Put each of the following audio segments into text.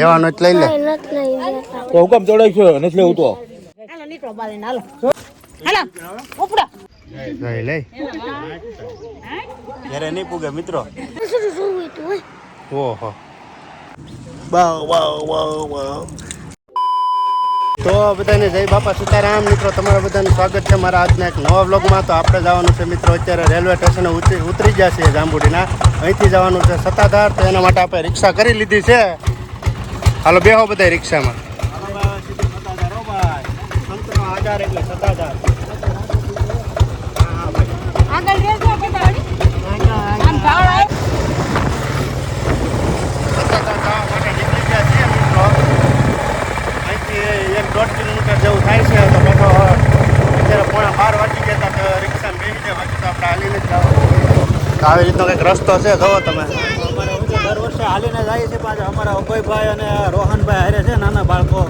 લેવાનો જ લઈ લે. તો હુકમ ચડાઈ છે નથી લેવું તો હાલો નીકળો બાલે હાલો હાલો ઉપડો લઈ લે. ઘરે નહીં પૂગે મિત્રો. ઓહો વાવ વાવ વાવ વાવ. તો બધાને જય બાપા સીતારામ. મિત્રો તમારા બધાનું સ્વાગત છે મારા આજના એક નવા વ્લોગમાં. તો આપણે જવાનું છે મિત્રો અત્યારે રેલવે સ્ટેશને ઉતરી ગયા છીએ જાંબુડીના. અહીંથી જવાનું છે સત્તાધાર. તો એના માટે આપણે રિક્ષા કરી લીધી છે. હાલો બેહો બધા રિક્ષામાં. સંતનો આધાર એટલે સત્તાધાર. આગળ રેજો બતાડી આમ ભાવ દોઢ કિલોમીટર જેવું થાય છે. તો બધો અત્યારે 12:30 વાગી ગયા તો રિક્ષા બેસી જાય. બાકી તો આપણે હાલીને જ જવાનું. તો આવી રીતનો કંઈક રસ્તો છે જોવો તમે. અમારે દર વર્ષે હાલીને જાય છે પાછા અમારા અભયભાઈ અને રોહનભાઈ હારે છે નાના બાળકો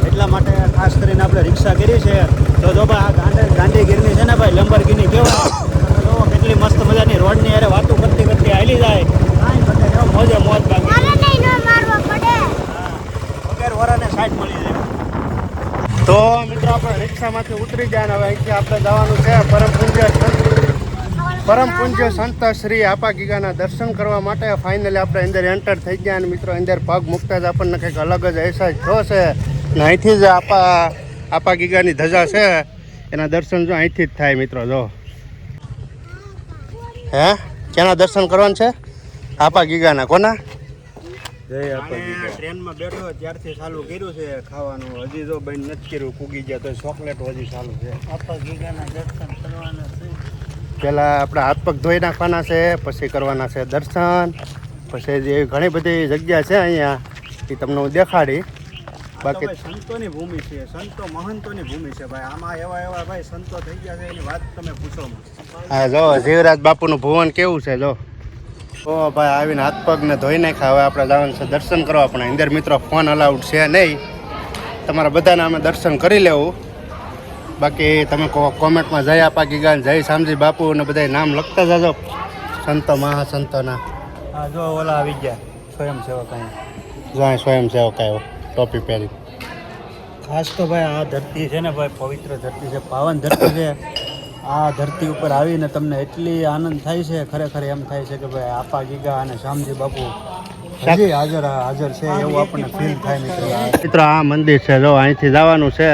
એટલા માટે ખાસ કરીને આપણે રિક્ષા કરી છે. તો જો ભાઈ આ ગાંધીગીરની છે ને ભાઈ લંબરગીની કેવું જો કેટલી મસ્ત મજાની રોડની હારે વાતો કરતી કરતી હાલી જાય કાંઈ ઘટે કેવો મોજે મોજ બાકી વગેરે વરાને સાઈડ મળી જાય. તો મિત્રો આપણે રિક્ષામાંથી ઉતરી જાય. હવે અહીંથી આપણે જવાનું છે પરમ પૂજ્ય સંત શ્રી આપા ગીગાના દર્શન કરવા માટે. ફાઇનલી આપણે અંદર એન્ટર થઈ ગયા. અને મિત્રો અંદર પગ મૂકતા જ આપણને કંઈક અલગ જ અહેસાસ થયો છે. અને અહીંથી જ આપા ગીગાની ધજા છે એના દર્શન જો અહીંથી જ થાય મિત્રો. જો હે કેના દર્શન કરવાનું છે? આપા ગીગાના. કોના? ટ્રેનમાં બેઠો ત્યારથી ચાલુ કર્યું છે ખાવાનું. હજી જો બંધ નથી કર્યું. પૂગી ગયા તો ચોકલેટ હજી ચાલુ છે. આપા ગીગાના દર્શન કરવાના છે. પહેલાં આપણે હાથ પગ ધોઈ નાખવાના છે, પછી કરવાના છે દર્શન. પછી જે ઘણી બધી જગ્યા છે અહીંયા એ તમને હું દેખાડી. બાકી સંતોની ભૂમિ છે, સંતો મહંતોની ભૂમિ છે ભાઈ. આમાં એવા ભાઈ સંતો થઈ ગયા છે એની વાત તમે પૂછો. હા જો જીવરાજ બાપુનું ભુવન કેવું છે જો. ઓ ભાઈ આવીને હાથ પગને ધોઈ નાખ્યા. હવે આપણે જવાનું છે દર્શન કરવા. પણ અંદર મિત્રો ફોન અલાઉડ છે નહીં. તમારા બધાના અમે દર્શન કરી લેવું. બાકી તમે કોમેન્ટમાં જય આપા ગીગા, જય શામજી બાપુ અને બધા નામ લખતા જાજો સંતો મહાસંતોના. હા જો ઓલા આવી ગયા સ્વયંસેવક અહીંયા. જો અહીં સ્વયંસેવક આવ્યો ટોપી પહેરી. ખાસ તો ભાઈ આ ધરતી છે ને ભાઈ પવિત્ર ધરતી છે, પાવન ધરતી છે. આ ધરતી ઉપર આવીને તમને એટલી આનંદ થાય છે. ખરેખર એમ થાય છે કે ભાઈ આપા ગીગા અને શામજી બાપુ હજી હાજર છે એવું આપણને ફીલ થાય મિત્રો. મિત્રો આ મંદિર છે જો અહીંથી જવાનું છે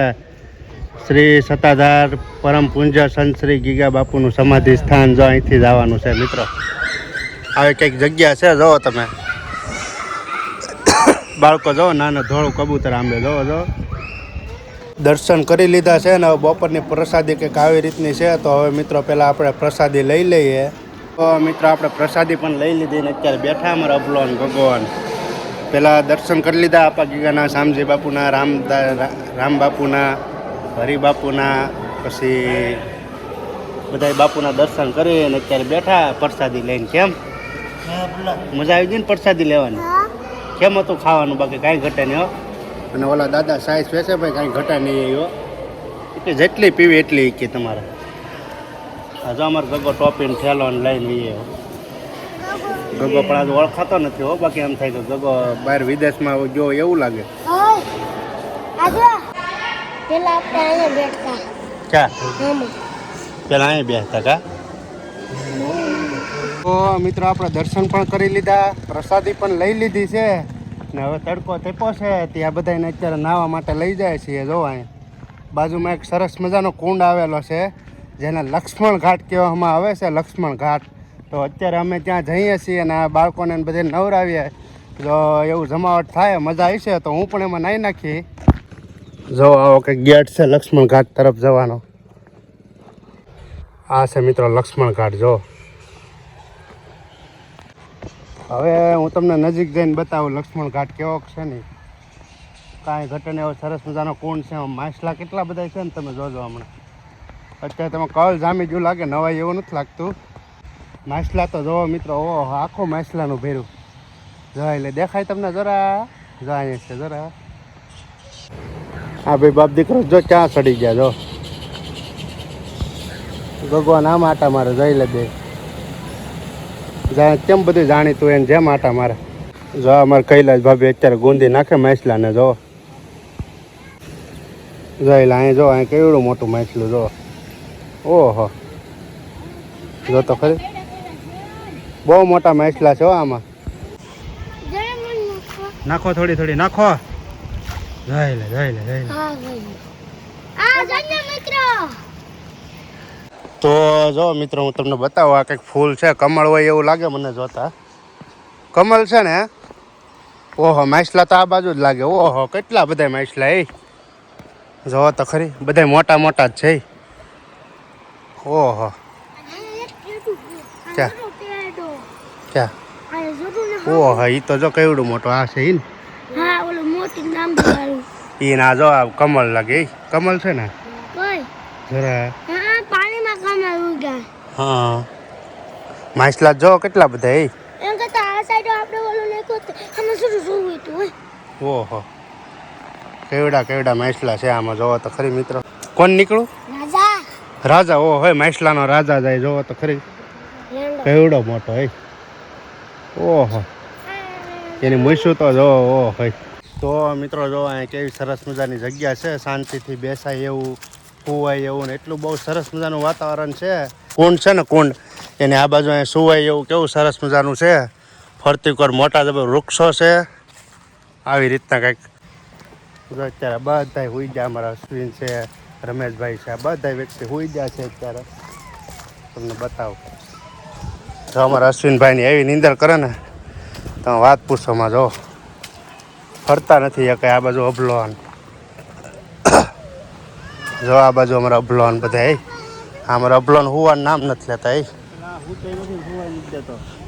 શ્રી સત્તાધાર પરમ પૂજ્ય સંત શ્રી ગીગા બાપુનું સમાધિ સ્થાન. જો અહીંથી જવાનું છે મિત્રો. આવી કંઈક જગ્યા છે જોવો તમે. બાળકો જો નાના ધોળું કબૂતર આંબે જોવો જો. દર્શન કરી લીધા છે ને હવે બપોરની પ્રસાદી કંઈક આવી રીતની છે. તો હવે મિત્રો પહેલાં આપણે પ્રસાદી લઈ લઈએ. તો મિત્રો આપણે પ્રસાદી પણ લઈ લીધી ને અત્યારે બેઠા અમારા અબલોન ભગવાન. પહેલાં દર્શન કરી લીધા આપા ગીગાના, શામજી બાપુના, રામ બાપુના, હરિબાપુના, પછી બધા બાપુના દર્શન કરી અને અત્યારે બેઠા પ્રસાદી લઈને. કેમ મજા આવી ગઈ ને પ્રસાદી લેવાની? કેમ હતું ખાવાનું? બાકી કાંઈ ઘટે નહીં હો. અને ઓલા દાદા સાઈઝ વેચે ભાઈ કાંઈ ઘટા નહીં એવો. એટલે જેટલી પીવી એટલી કે તમારે. આ જો અમારે ગગો ટોપીને થેલો લઈને લઈએ. ગગો પણ આજે ઓળખાતો નથી હો. બાકી એમ થાય કે ગગો બહાર વિદેશમાં જો એવું લાગે. પેલા અહીંયા બેસતા કા. તો મિત્રો આપણે દર્શન પણ કરી લીધા, પ્રસાદી પણ લઈ લીધી છે ને હવે તડકો તેપો છે. ત્યાં બધાને અત્યારે નાહવા માટે લઈ જાય છીએ. જો અહીંયા બાજુમાં એક સરસ મજાનો કુંડ આવેલો છે જેને લક્ષ્મણ ઘાટ કહેવામાં આવે છે. લક્ષ્મણ ઘાટ. તો અત્યારે અમે ત્યાં જઈએ છીએ અને આ બાળકોને બધે નવરાવીએ. જો એવું જમાવટ થાય મજા આવી છે તો હું પણ એમાં નાહી નાખી. જો આવો કંઈક ગેટ છે લક્ષ્મણ ઘાટ તરફ જવાનો. આ છે મિત્રો લક્ષ્મણ ઘાટ. જો હવે હું તમને નજીક જઈને બતાવું લક્ષ્મણ ઘાટ કેવો છે ને. કાંઈ ઘટે એવો સરસ મજાનો કુંડ છે. માછલા કેટલા બધા છે ને તમે જોજો હમણાં. અત્યારે તમે કળ જામી ગયું લાગે, નવાઈ એવું નથી લાગતું. માછલા તો જોવો મિત્રો. ઓહો આખું માછલાનું ભેરું. જો એટલે દેખાય તમને જરા? જો અહીંયા છે જરા. હા ભાઈ બાપ દીકરો જો ક્યાં ચડી ગયા. જો ભગવાન આમ આટા મારે જઈ લે બે. કેમ બધું જાણીતું એને જેમ આટા મારે. જો અમારે કૈલાસ ભાભી અત્યારે ગુંદી નાખે માછલાને જો એટલે અહીં જો અહીં કેવડું મોટું માછલું જો ઓહો જો તો ખરી બહુ મોટા માછલા છે હો આમાં નાખો થોડી થોડી નાખો જઈ લે તો જો મિત્રો હું તમને બતાવું આ કંઈક ફૂલ છે કમળ હોય એવું લાગે મને જોતા કમળ છે ને ઓહો માછલા તો આ બાજુ જ લાગે ઓહો કેટલા બધા માછલા એ જોવો તો ખરી બધા મોટા મોટા જ છે ઓહો ક્યાં ક્યાં ઓહો ઈ તો જો કેવડું મોટું આ છે ઈ ને ઈ ના જો આ કમળ લાગે ઈ કમળ છે ને જરા હા માછલા જો કેટલા બધા એ ઓહો કેવડા માછલા છે આમાં જોવો તો ખરી મિત્રો કોણ નીકળું રાજા ઓ હોય માછલાનો રાજા જાય જોવો તો ખરી કેવડો મોટો હોય ઓહો એની મૂછું તો જો ઓ હોય તો મિત્રો જો અહીંયા કેવી સરસ મજાની જગ્યા છે શાંતિથી બેસાય એવું સુવાય એવું ને એટલું બહુ સરસ મજાનું વાતાવરણ છે કુંડ છે ને કુંડ એની આ બાજુ અહીંયા સુવાય એવું કેવું સરસ મજાનું છે ફરતી કોર મોટા જબર વૃક્ષો છે આવી રીતના કંઈક અત્યારે બધા હુઈ ગયા અમારા અશ્વિન છે રમેશભાઈ છે બધા વ્યક્તિ હુઈ ગયા છે અત્યારે તમને બતાવું જો અમારા અશ્વિનભાઈની એવી નીંદર કરે ને તમે વાત પૂછોમાં જો ફરતા નથી એ કંઈ આ બાજુ અભલોન જો આ બાજુ અમારા અભલોન બધા અમારા અભલોન હુવાનું નામ નથી લેતા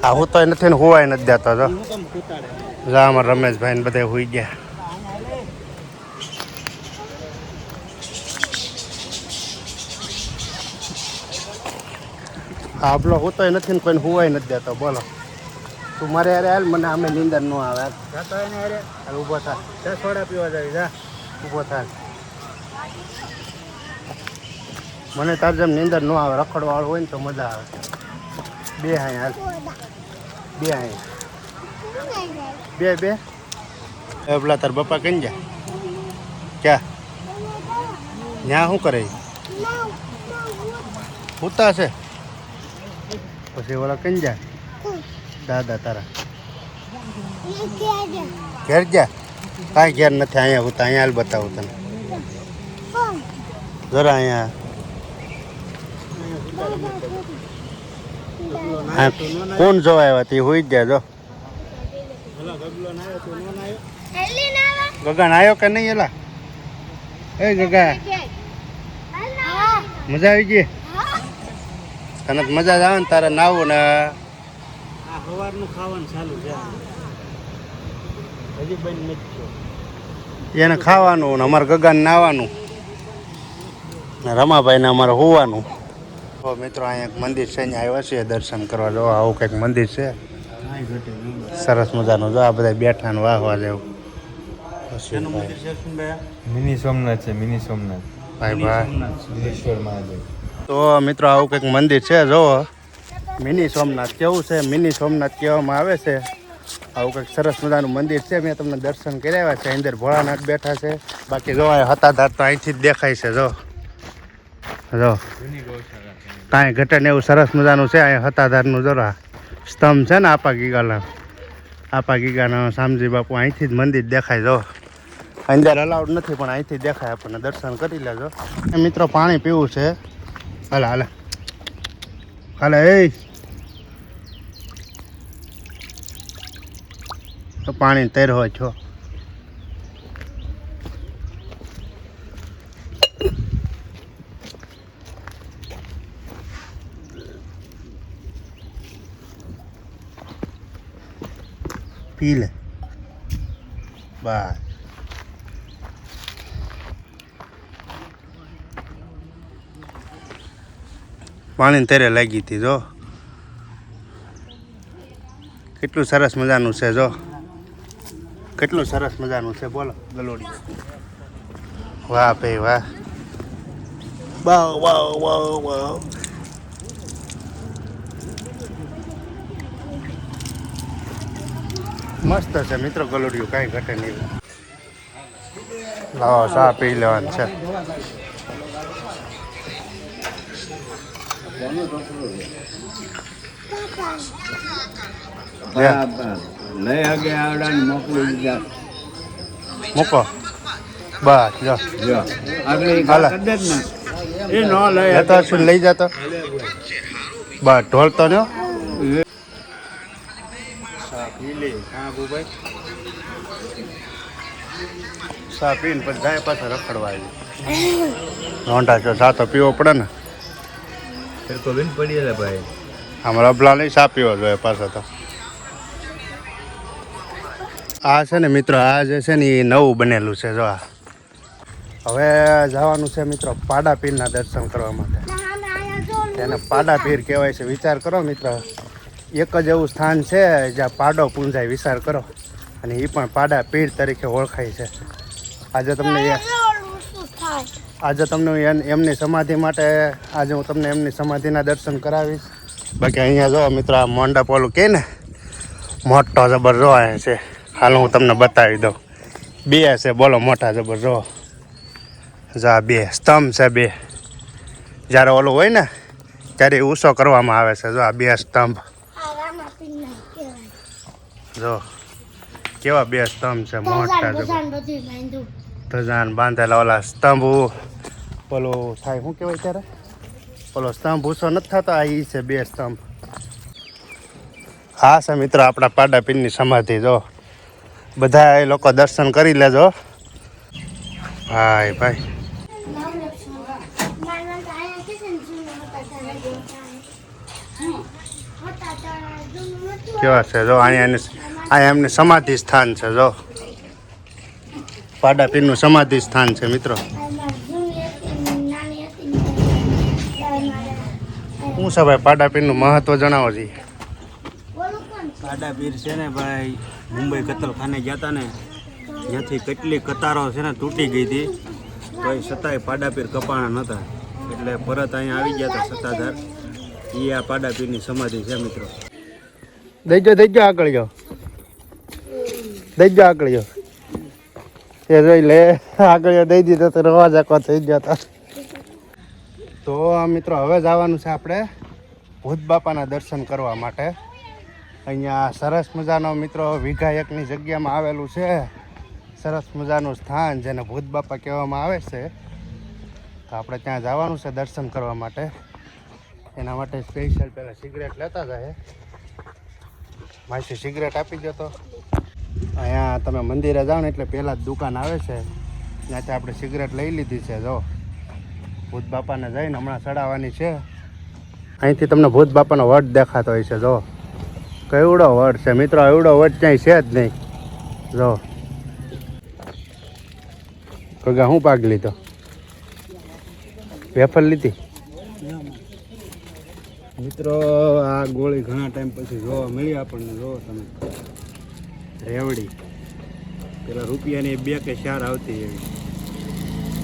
હા હું તો નથી ને હુવાય નથી દેતો જો અમારા રમેશભાઈ ને બધા હુઈ ગયા આપલો હું તો નથી ને કોઈને હુવાય નથી દેતો બોલો તું મારે યાર હાલ મને આમે નીંદર ન આવે જાતો એને યાર હાલ ઊભો થા જા સોડા પીવા જાવી જા ઊભો થા મને તાર જેમ નીંદર ન આવે રખડવાળું હોય ને તો મજા આવે બે હાય હાલ બે હાય બે પેલા તાર બાપા કઈ જા ક્યાં ત્યાં શું કરે ઉતા છે પછી ઓલા કઈ જાય દાદા તારા ઘેર જા કાંઈ ઘેર નથી અહીંયા હું તો અહીંયા હાલ બતાવું તને જરા અહીંયા કોણ જોવા આવ્યા તે હોઈ જ જાય જો ગગન આવ્યો કે નહીં એલા એ ગગા મજા આવી ગઈ તને મજા જ આવે ને તારે નાવું ને સવારનું ખાવાનું ચાલુ છે હજી બંધ નથી એને ખાવાનું ને અમારે ગગાને નાવાનું ને રમાભાઈને અમારે હોવાનું તો મિત્રો અહીંયા એક મંદિર છે અહીંયા આવ્યા છીએ દર્શન કરવા જો આવું કંઈક મંદિર છે સરસ મજાનું જો આ બધા બેઠા ને વાહવા જેવું મિની સોમનાથ છે મિની સોમનાથ ભાઈ ઈશ્વર મહાદેવ તો મિત્રો આવું કંઈક મંદિર છે જો મિની સોમનાથ કેવું છે મિની સોમનાથ કહેવામાં આવે છે આવું કંઈક સરસ મજાનું મંદિર છે મેં તમને દર્શન કરાવ્યા છે અંદર ભોળાનાથ બેઠા છે બાકી જો હતાધાર તો અહીંથી જ દેખાય છે જો કાંઈ ઘટે ને એવું સરસ મજાનું છે અહીંયા હતાધારનું જરા સ્તંભ છે ને આપા ગીગાના શામજી બાપુ અહીંથી જ મંદિર દેખાય જો અંદર અલાઉડ નથી પણ અહીંથી દેખાય આપણને દર્શન કરી લેજો મિત્રો પાણી પીવું છે હાલે એ તો પાણી તૈર હોય છો પી લે બસ પાણી તેરે લાગી હતી જો કેટલું સરસ મજાનું છે જો કેટલું સરસ મજાનું છે બોલો ગલોડી વાહ ભાઈ વાહ વાહ વાહ વાહ વાહ મસ્ત છે મિત્રો ગલુડિયું, કાંઈ ઘટે નહીં. લાવો ચા પી લેવાનું છે. લઈ આગે આવડાને મોકલી દીધા. મૂકો બસ જો આગળ હાલે. કદાચ ને એ ન લઈ લેતો છું લઈ જતો બસ ઢોલતો ને. સા પીને પછી જાય પાછા રખડવા આવી રોંઢા છો. સા તો પીવો પડે ને. તો બેન પડી ભાઈ. આમાં રબલા નહીં, સા પીવો જોઈએ પાછો તો. આ છે ને મિત્રો, આ જે છે ને એ નવું બનેલું છે. જો આ હવે જવાનું છે મિત્રો પાડા પીરના દર્શન કરવા માટે. એને પાડા પીર કહેવાય છે. વિચાર કરો મિત્રો, એક જ એવું સ્થાન છે જ્યાં પાડો પૂંજાય. વિચાર કરો. અને એ પણ પાડા પીર તરીકે ઓળખાય છે. આજે તમને એમની સમાધિ માટે આજે હું તમને એમની સમાધિના દર્શન કરાવીશ. બાકી અહીંયા જો મિત્રો, આ મોંડા પોલું કહે ને, મોટો જબર જો અહીંયા છે. હાલ હું તમને બતાવી દઉં. બે છે બોલો મોટા જબર જો. જા બે સ્તંભ છે બે. જ્યારે ઓલું હોય ને ત્યારે ઊંચો કરવામાં આવે છે. જો આ બે સ્તંભ જો કેવા બે સ્તંભ છે મોટા જબર. ધજાન બાંધેલા ઓલા સ્તંભ ઓલું થાય શું કહેવાય ત્યારે ઓલો સ્તંભ ઊંચો નથી થતો. આ ઈ છે બે સ્તંભ. હા છે મિત્રો આપણા પાડા પીરની સમાધિ. જો બધા એ લોકો દર્શન કરી લેજો. ભાઈ ભાઈ કેવા છે જો. અહીંયા એમની સમાધિ સ્થાન છે. જો પાડા પીરનું સમાધિ સ્થાન છે મિત્રો. શું છે ભાઈ પાડા પીરનું મહત્વ જણાવો જી. પાડા પીર છે ને ભાઈ, મુંબઈ કતલખાને ગયા હતા ને, ત્યાંથી કેટલી કતારો છે ને તૂટી ગઈ હતી, તો એ છતાંય પાડા પીર કપાણા નહોતા. એટલે પરત અહીંયા આવી ગયા હતા સત્તાધાર. એ આ પાડા પીરની સમાધિ છે મિત્રો. દઈ આગળ જાઓ. દઈ આગળ જાઓ. એ જોઈ લે આગળ દઈ દીધો તો રવાજ આખો થઈ ગયો હતો. તો મિત્રો હવે જવાનું છે આપણે ભૂત બાપાના દર્શન કરવા માટે. અહીંયા સરસ મજાનો મિત્રો વીઘા એકની જગ્યામાં આવેલું છે સરસ મજાનું સ્થાન જેને ભૂત બાપા કહેવામાં આવે છે. તો આપણે ત્યાં જવાનું છે દર્શન કરવા માટે. એના માટે સ્પેશિયલ પહેલાં સિગરેટ લેતા જાય. માસી સિગરેટ આપી દો. તો અહીંયા તમે મંદિરે જાઓ ને એટલે પહેલાં જ દુકાન આવે છે, ત્યાંથી આપણે સિગરેટ લઈ લીધી છે. જો ભૂત બાપાને જઈને હમણાં ચડાવવાની છે. અહીંથી તમને ભૂત બાપાનો વડ દેખાતો હોય છે. જો કેવડો વડ છે મિત્રો, એવડો વડ ક્યાંય છે જ નહીં. જો કગા હું પાક લીધો, વેફર લીધી મિત્રો. આ ગોળી ઘણા ટાઈમ પછી જોવા મળી આપણને. જો તમે રેવડી પેલા રૂપિયાની 2 કે 4 આવતી એવી.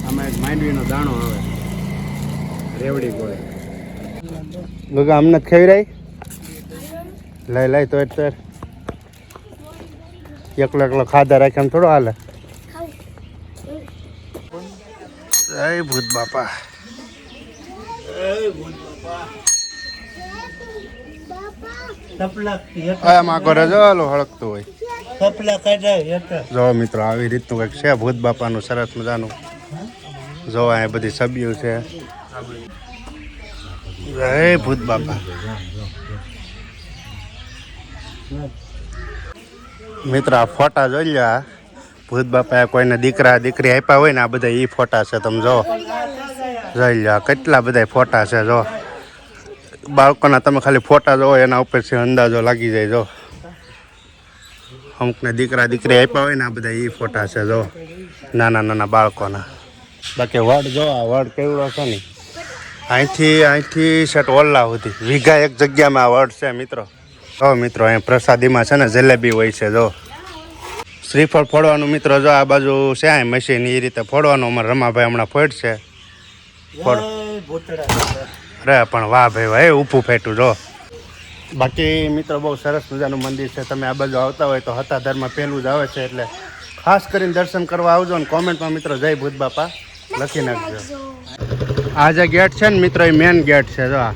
આમાં એક માંડવીનો દાણો આવે, રેવડી ગોળી. ગગા અમને ખેવરાય લઈ તો એકલો ખાધા રાખે એમ થોડો હાલે. જય ભૂત બાપા. આમાં કરે જો હળકતું હોય. જો મિત્રો આવી રીતનું કંઈક છે ભૂત બાપાનું સરસ મજાનું. જો અહીંયા બધી છબીઓ છે. જય ભૂત બાપા. મિત્રો આ ફોટા જોઈ લો. ભૂત બાપાએ કોઈને દીકરા દીકરી આપ્યા હોય ને, આ બધા એ ફોટા છે. તમે જો જોઈ લો કેટલા બધા ફોટા છે. જો બાળકોના તમે ખાલી ફોટા જોવો એના ઉપરથી અંદાજો લાગી જાય. જો અમુકને દીકરા દીકરી આપ્યા હોય ને, આ બધા એ ફોટા છે. જો નાના નાના બાળકોના. બાકી વડ જો, આ વડ કેવડો છે ને, અહીંથી સેટ ઓલ્લા સુધી વીઘા એક જગ્યામાં આ વડ છે મિત્રો. જો મિત્રો અહીં પ્રસાદીમાં છે ને જલેબી હોય છે. જો શ્રીફળ ફોડવાનું મિત્રો. જો આ બાજુ છે આ મશીન, એ રીતે ફોડવાનું. અમારા રમાભાઈ હમણાં ફોડશે. ફોડ અરે પણ વાહ ભાઈ વાહ ઊભું ફેટું. જો બાકી મિત્રો બહુ સરસ મજાનું મંદિર છે. તમે આ બાજુ આવતા હોય તો હતાધરમાં પહેલું જ આવે છે, એટલે ખાસ કરીને દર્શન કરવા આવજો ને કોમેન્ટમાં મિત્રો જય ભૂત બાપા લખી નાખજો. આ જે ગેટ છે ને મિત્રો એ મેન ગેટ છે. જો આ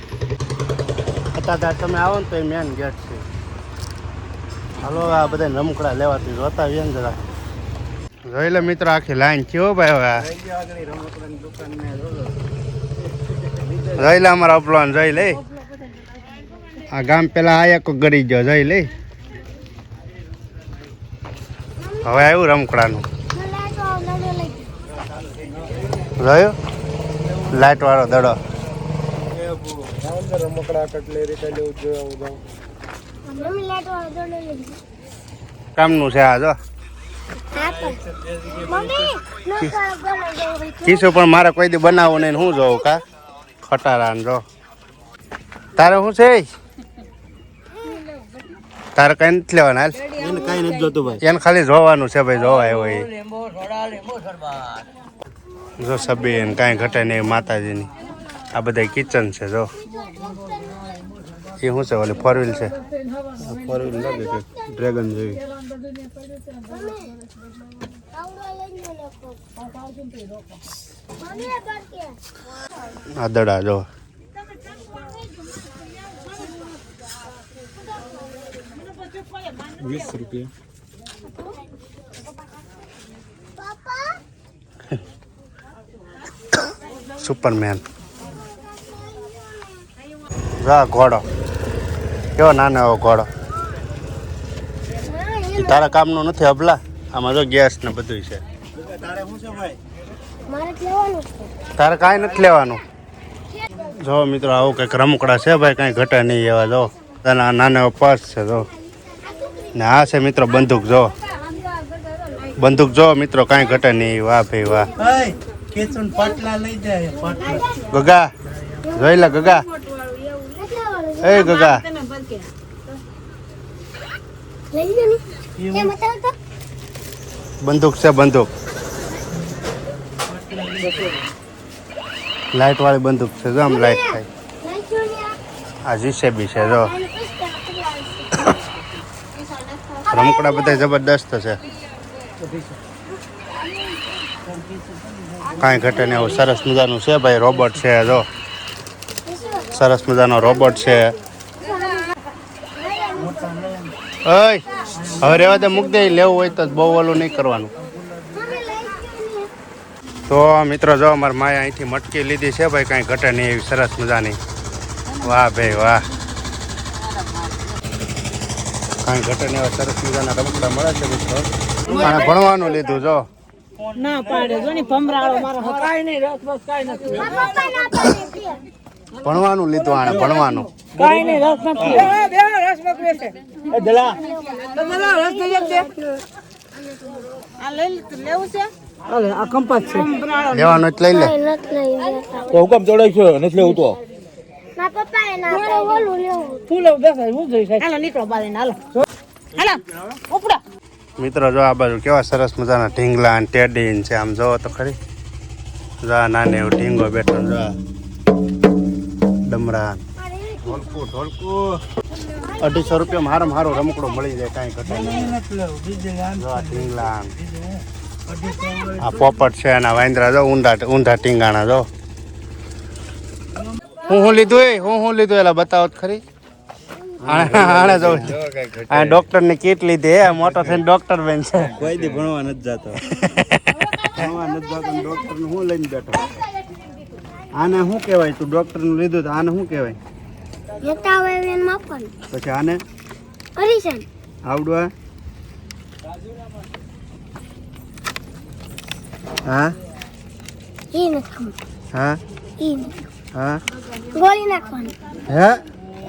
હતાધાર તમે આવો ને તો એ મેન ગેટ છે. હાલો આ બધા રમકડા લેવાથી જોતા આવીએ ને જરા. જોઈ લે મિત્રો આખી લાઈન છે હો ભાઈ. હવે જોઈ લે અમારા અપલોન જોઈ લે. આ ગામ પેલા આ એક ગળી ગયો જોઈ લે. હવે આવ્યું રમકડાનું જોયું લાઈટ વાળો દડો. રમકડા કટલેરી કઈ લેવું જોઈએ. કામનું છે આ જો કીશું પણ મારે કોઈ દી બનાવવું નહીં. હું જોઉં કા ખટારા જો તારે શું છે? તારે કઈ નથી લેવાના હાલ. એને કઈ નથી જોતું ભાઈ. એને ખાલી જોવાનું છે ભાઈ. જોવાય હોય જો સબીન કાંઈ ઘટે નહીં માતાજીની. આ બધા કિચન છે જો. એ શું છે ઓલી 4 વ્હીલ છે? 4 વ્હીલ લાગે છે ડ્રેગન જેવી. આ દડા જો. ₹20. સુપરમેન. જા ઘોડો કેવો નાનો એવો ઘોડો. એ તારા કામનું નથી અબલા. આમાં જો ગેસ ને બધું છે. તારે શું છે ભાઈ? તારે કાંઈ નથી લેવાનું. જો મિત્રો આવું કંઈક રમકડા છે ભાઈ. કાંઈ ઘટે નહીં એવા જો. તેના નાનો એવો પર્સ છે જો. ને આ છે મિત્રો બંદૂક જો. બંદૂક જો મિત્રો કાંઈ ઘટે નહીં. વાહ ભાઈ વાહ. કેચુન પાટલા લઈ જાય. પાટલા ગગા જોઈ લે ગગા. એ ગગા બંદૂક છે બંદૂક. લાઈટ વાળી બંદૂક છે જો. આમ લાઈટ થાય. આ જીસેબી છે જો. રમકડા બધા જબરદસ્ત છે. કાંઈ ઘટે ને એવું સરસ મજાનું છે ભાઈ. રોબોટ છે જો. સરસ મજાનો રોબોટ છે. ઓય હવે રેવા દે મૂક દે. લેવું હોય તો બહુ ઓલું નહીં કરવાનું. તો મિત્રો જો અમારી માએ અહીંથી મટકી લીધી છે ભાઈ. કાંઈ ઘટે નહીં એવી સરસ મજાની. વાહ ભાઈ વાહ. કાંઈ ઘટે નહીં એવા સરસ મજાના રમકડા મળે છે મિત્રો. અને ભણવાનું લીધું જો. ના પાડે જો ની ભમરાળો મારો કાઈ નહીં. રસ બસ કાઈ નથી. ભણવાનું લીધું આણે ભણવાનું. કાઈ નહીં. રસ નથી. બે રસ નથી છે. એ દલા દલા રસ દે દે. આ લઈ લેવું છે? અલે આ કંપાસ છે. લેવાનું એટલે લઈ લે. તો હુકમ જોડાય છે નથી લેવું તો. ના પપ્પા એ ના ઓલું લેવું. ફૂલો બેસાય હું જોઈ છે. હાલો નીકળો બારે હાલો. હાલો ઉપડા. મિત્રો જો આ બાજુ કેવા સરસ મજાના ઢીંગલા અને ટેડી છે. આમ જોવો તો ખરી. જો આ નાને એવો ઢીંગો બેઠો. જો ડમરા ઢોલકું ઢોલકું. 250 રૂપિયામાં હારામાં હારો રમકડો મળી જાય. કાંઈ ઘટે નહીં. જો આ ઢીંગલા આ પોપટ છે. અને વાંદરા જો ઊંધા ટીંગાણા જો. હું લીધું એ હું લીધું એલા બતાવો તો ખરી. આણે જો આ ડોક્ટર ની કીટ લીધી. હે મોટો થઈને ડોક્ટર બેન છે. કોઈ દી ભણવા નથી જતો. ભણવા નથી જતો. ડોક્ટર નું શું લઈને બેઠો? આને શું કહેવાય? તું ડોક્ટર નું લીધું તો આને શું કહેવાય? પછી આને આવડવા. હા હા હા ગોળી નાખવાની. હે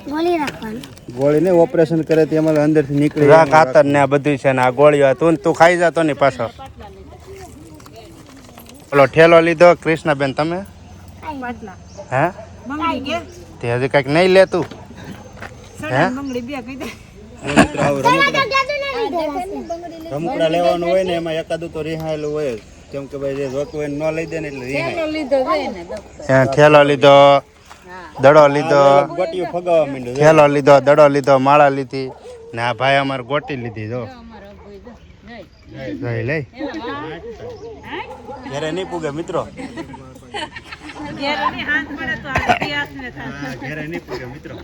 ગોળી નાખવાની. ગોળીને ઓપરેશન કરે તે અમારે અંદરથી નીકળી રા કાતર ને આ બધું છે ને આ ગોળીઓ. તું ખાઈ જતો ની પાછો. ઓલો ઠેલો લીધો કૃષ્ણાબેન તમે? પાટલા હે મંગળી કે તે હજી કઈક નહીં લેતું? હે મંગળી બે કહી દે. રમકડા લેવાનું હોય ને એમાં એકાદું તો રિહાયેલું હોય જ. કેમ કે ભાઈ જે જોતું હોય ન લઈ દે ને એટલે રિહાય. લીધો છે ને ઠેલો લીધો. દડો લીધો, ગોટીઓ ફગાવા માંડ્યો થેલો લીધો, દડો લીધો, માળા લીધી ને આ ભાઈ અમારે ગોટી લીધી જો જોઈ લઈ. ઘરે નહીં પૂગે મિત્રો, ઘરે નહીં પૂગે મિત્રો.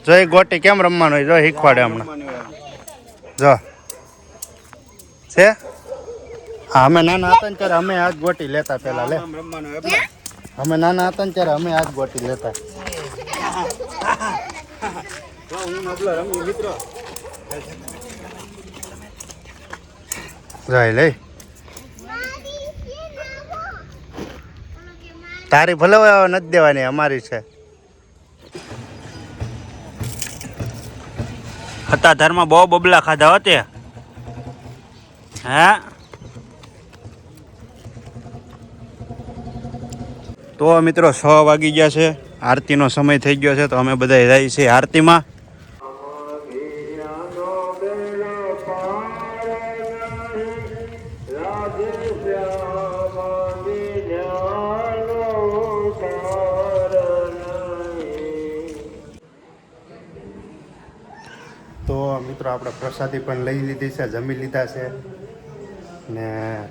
જોઈ ગોટી કેમ રમવાનું હોય જો શીખવાડે હમણાં જો છે. હા અમે નાના હતા ને ત્યારે અમે આ જ ગોટી લેતા પેલા લે. રમવાનું અમે નાના હતા ને ત્યારે અમે આ જ ગોટી લેતા. રમી મિત્રો. જોઈ લઈ તારી ભલે નથી દેવાની અમારી છે. અત્યારમાં બહુ બબલા ખાધા હોતે હે. તો મિત્રો 6 વાગી ગયા છે, આરતીનો સમય થઈ ગયો છે, તો અમે બધા જઈએ છીએ આરતીમાં. તો મિત્રો આપણે પ્રસાદી પણ લઈ લીધી છે, જમી લીધા છે ને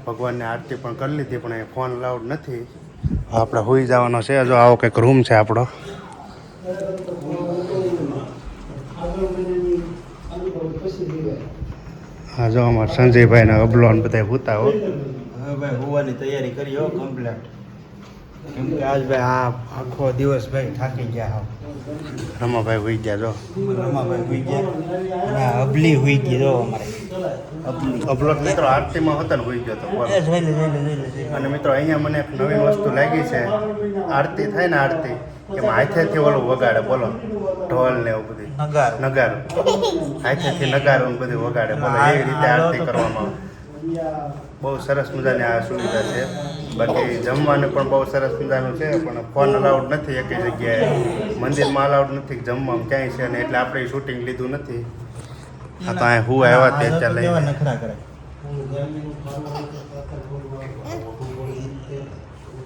ભગવાનની આરતી પણ કરી લીધી, પણ એ ફોન લાઉડ નથી. આપણે હોઈ જવાનો છે. જો આવો કંઈક રૂમ છે આપણો. હા જો અમારા સંજયભાઈ ને અબલો ને બધા ભૂતા હો. હવે ભાઈ હોવાની તૈયારી કરી હો કમ્પ્લીટ, કેમ કે આજ ભાઈ આ આખો દિવસ ભાઈ થાકી ગયા હાવ. રમાભાઈ હોઈ ગયા જો. રમાભાઈ હુઈ ગયા અને આ અબલી હુઈ ગઈ જો અમારે અબલો મિત્રો આરતીમાં હતો ને હોઈ ગયો તો. એ જોઈ લે અને મિત્રો અહીંયા મને એક નવીન વસ્તુ લાગી છે. આરતી થાય ને આરતી એમાં હાથેથી ઓલું વગાડે, બોલો ઢોલ ને એવું બધું નગારો હાથેથી નગારો ને બધું વગાડે, બોલો એવી રીતે આરતી કરવામાં આવે. બહુ સરસ મજાની આ સુવિધા છે. બાકી જમવાનું પણ બહુ સરસ મજાનું છે, પણ ફોન અલાઉડ નથી એક જગ્યાએ. મંદિરમાં અલાઉડ નથી જમવામાં ક્યાંય છે ને, એટલે આપણે શૂટિંગ લીધું નથી. આ તો અહીં હું આવ્યા તે અત્યારે લઈ નખરા કરે.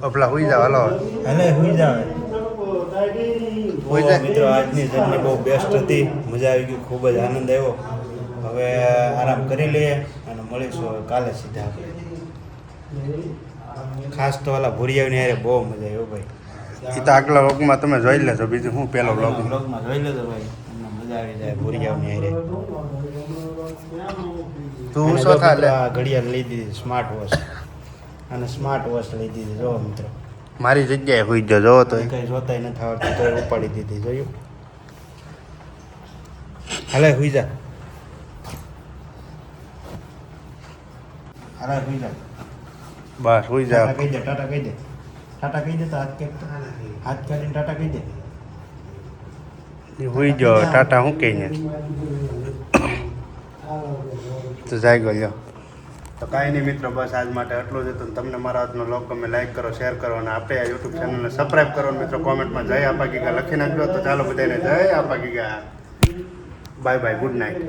અપલા હોઈ જાવ હાલો હાલે હુઈ જાવ. હોઈ જાય. મિત્રો આજની જર્ની બહુ બેસ્ટ હતી, મજા આવી ગઈ, ખૂબ જ આનંદ આવ્યો. હવે આરામ કરી લઈએ અને મળીશું હવે કાલે સીધા આપણે. ખાસ તો ઓલા ભુરિયાની હારે બહુ મજા આવી ભાઈ. એ તો આગલા વ્લોગમાં તમે જોઈ લેજો, બીજું હું પેલો વ્લોગ. બ્લોગમાં જોઈ લેજો ભાઈ, તમને મજા આવી જાય ભુરિયાની હારે. તું શું થા લે? આ ઘડિયાળ લઈ દીધી સ્માર્ટ વોચ, અને સ્માર્ટ વોચ લઈ દીધી જો મિત્રો. મારી જગ્યાએ હોઈ ગયો જોવો તો. કઈ જોતાય નથી આવડતું તો ઉપાડી દીધી જોયું. હાલે હુઈ જા, હાલે હુઈ જા. બસ હોઈ જાવ. ટાટા કહી દે, ટાટા કહી દે, ટાટા કહી દે તો હાથ કે હાથ કાઢીને ટાટા કહી દે. હોઈ ગયો ટાટા હું કહીને તો જાય ગયો. તો કાંઈ નહીં મિત્રો, બસ આજ માટે આટલું જ હતું. તમને મારા આજનો વ્લોગ ગમે લાઈક કરો, શેર કરો અને આપણે આ યુટ્યુબ ચેનલને સબસ્ક્રાઈબ કરો. મિત્રો કોમેન્ટમાં જય આપા ગીગા લખી નાખજો. તો ચાલો બધાને જય આપા giga. Bye bye, good night.